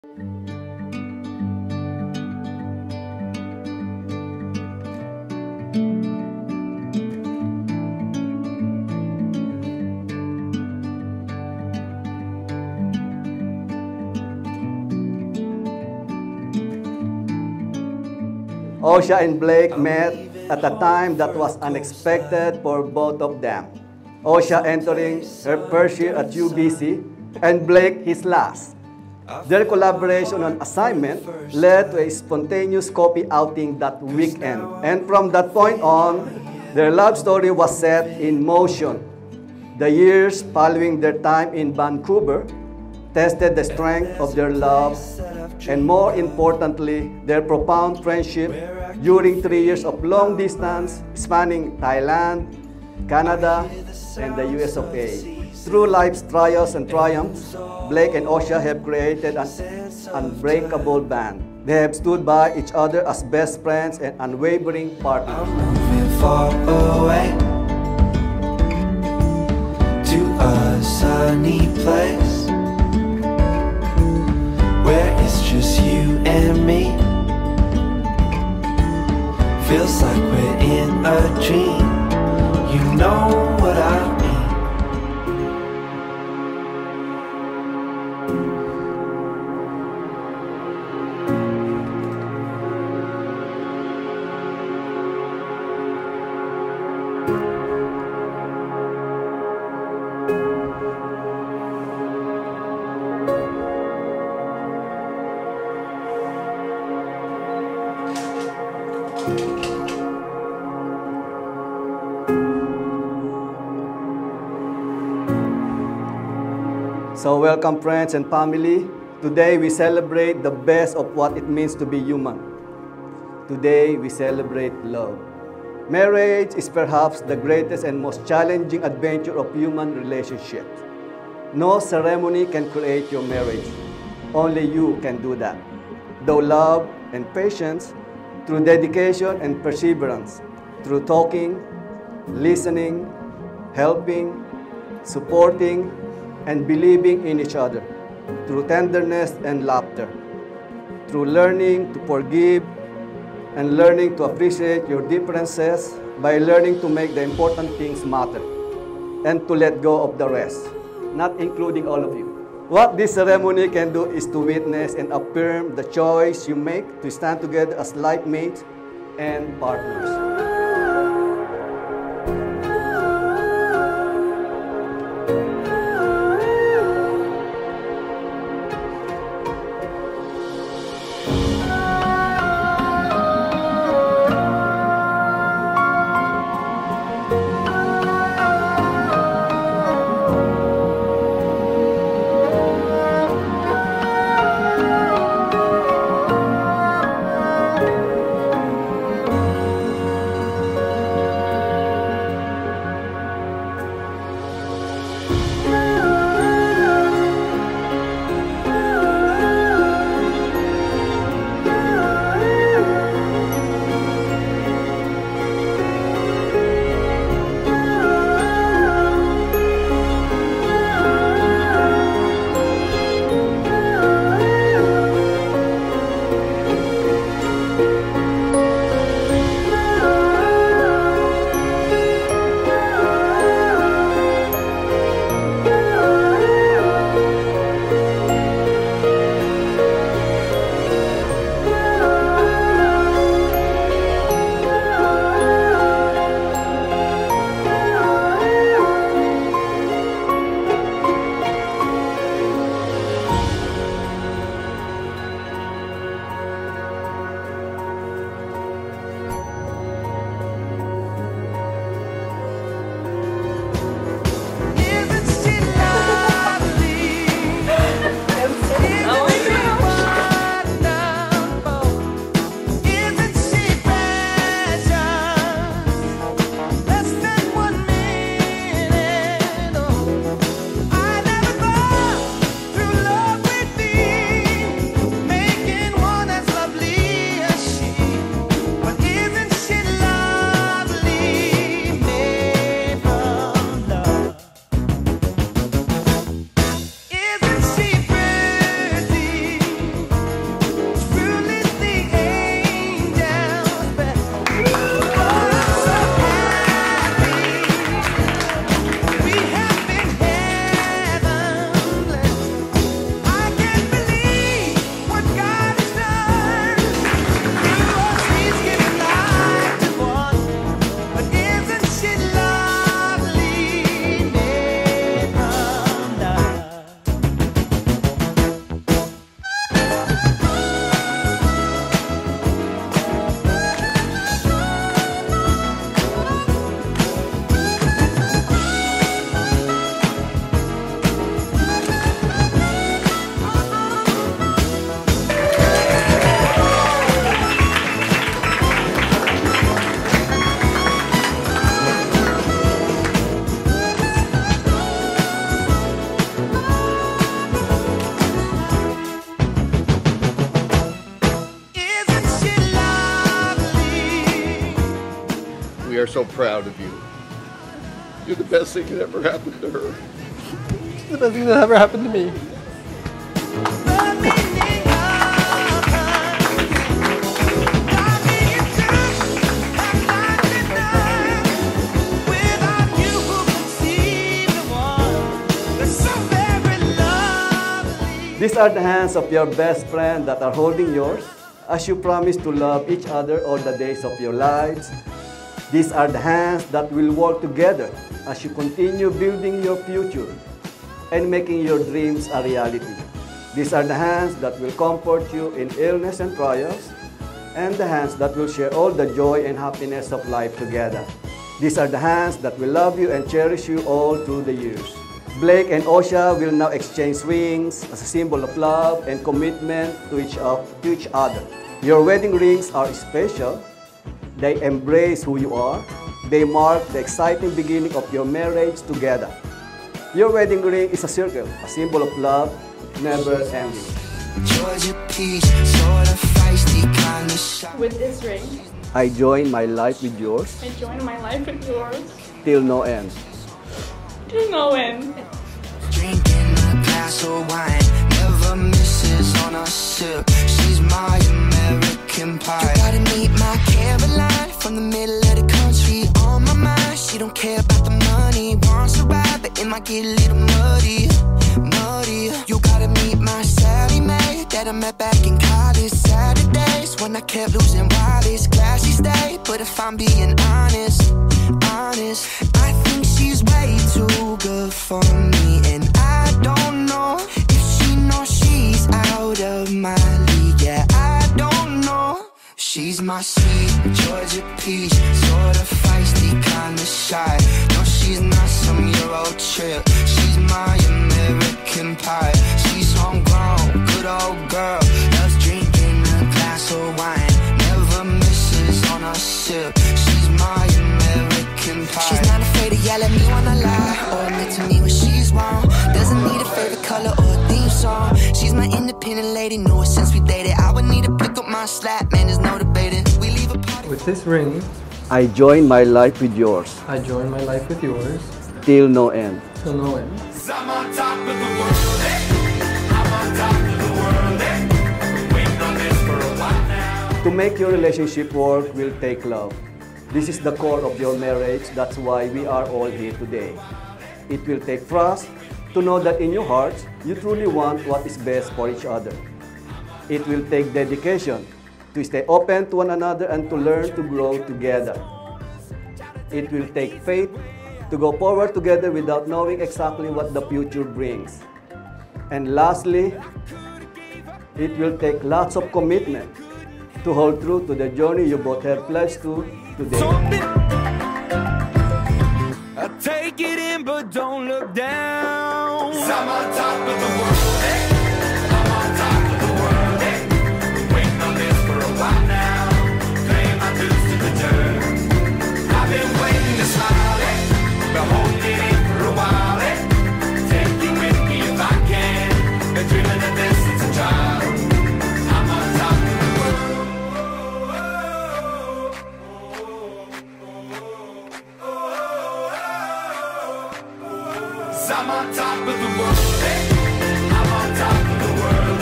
Ocea and Blake met at a time that was unexpected for both of them. Ocea entering her first year at UBC and Blake his last. Their collaboration on assignment led to a spontaneous coffee outing that weekend. And from that point on, their love story was set in motion. The years following their time in Vancouver tested the strength of their love and, more importantly, their profound friendship during 3 years of long distance spanning Thailand, Canada, and the US of A. Through life's trials and triumphs, Blake and Ocea have created an unbreakable band. They have stood by each other as best friends and unwavering partners. I'm moving far away to a sunny place where it's just you and me. Feels like we're in a dream. You know what I mean. So welcome friends and family. Today we celebrate the best of what it means to be human. Today we celebrate love. Marriage is perhaps the greatest and most challenging adventure of human relationships. No ceremony can create your marriage. Only you can do that. Through love and patience, through dedication and perseverance, through talking, listening, helping, supporting, and believing in each other, through tenderness and laughter, through learning to forgive and learning to appreciate your differences by learning to make the important things matter and to let go of the rest, not including all of you. What this ceremony can do is to witness and affirm the choice you make to stand together as life mates and partners. are so proud of you. You're the best thing that ever happened to her. The best thing that ever happened to me. These are the hands of your best friend that are holding yours as you promise to love each other all the days of your lives. These are the hands that will work together as you continue building your future and making your dreams a reality. These are the hands that will comfort you in illness and trials, and the hands that will share all the joy and happiness of life together. These are the hands that will love you and cherish you all through the years. Blake and Ocea will now exchange rings as a symbol of love and commitment to each other. Your wedding rings are special. They embrace who you are. They mark the exciting beginning of your marriage together. Your wedding ring is a circle, a symbol of love, never ending. With this ring, I join my life with yours. I join my life with yours. Till no end. Till no end. Drinking a glass of wine, never misses on a sip. She's my American pie. You gotta meet my Caroline from the middle of the country. On my mind, she don't care about the money. Wants to ride, but it might get a little muddy. You gotta meet my Sally Mae that I met back in college. Saturdays when I kept losing wallets. Classy stay, but if I'm being honest, I think she's way too good for me, and I don't know if she knows she's out of my league. Yeah, I don't know. She's my sweet Georgia peach, sort of feisty, kinda shy. No, she's not some Euro trip. She's my American pie. She's homegrown, good old girl. Loves drinking a glass of wine. Never misses on a sip. She's my American pie. She's not afraid to yell at me when I lie, or admit to me when she's wrong. Doesn't need a favorite color or a theme song. She's my independent lady, know it since we dated. I would need to pick up my slack, man, there's no debating. We leave a party. With this ring, I join my life with yours. I join my life with yours. Till no end. Till no end. I'm on top of the world, I'm on top of the world, waiting on this for a while now. To make your relationship work will take love. This is the core of your marriage. That's why we are all here today. It will take trust to know that in your hearts, you truly want what is best for each other. It will take dedication to stay open to one another and to learn to grow together. It will take faith to go forward together without knowing exactly what the future brings. And lastly, it will take lots of commitment to hold true to the journey you both have pledged to today. I take it in, but don't look down. I'm on top of the world, I'm on top of the world, waiting on this for a while now. Paying my dues to the dirt. I've been waiting to smile, but holding it for a while. Take you with me if I can. Been dreaming of this since a child. I'm on top of the world. I'm on top of the world, I'm on top of the world.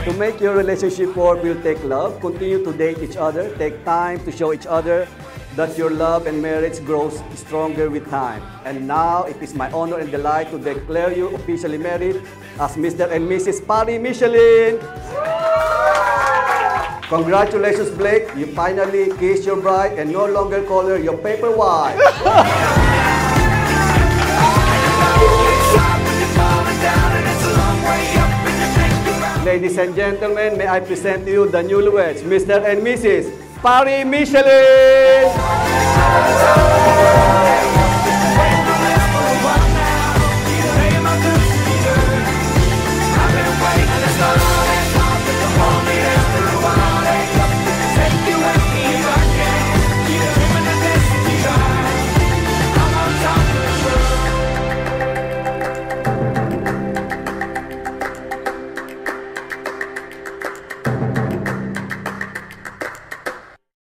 To make your relationship work will take love. Continue to date each other. Take time to show each other that your love and marriage grows stronger with time. And now it is my honor and delight to declare you officially married as Mr. and Mrs. Paris Michelin. Congratulations, Blake. You finally kissed your bride and no longer call her your paper wife. Ladies and gentlemen, may I present to you the newlyweds, Mr. and Mrs. Paris Michelin.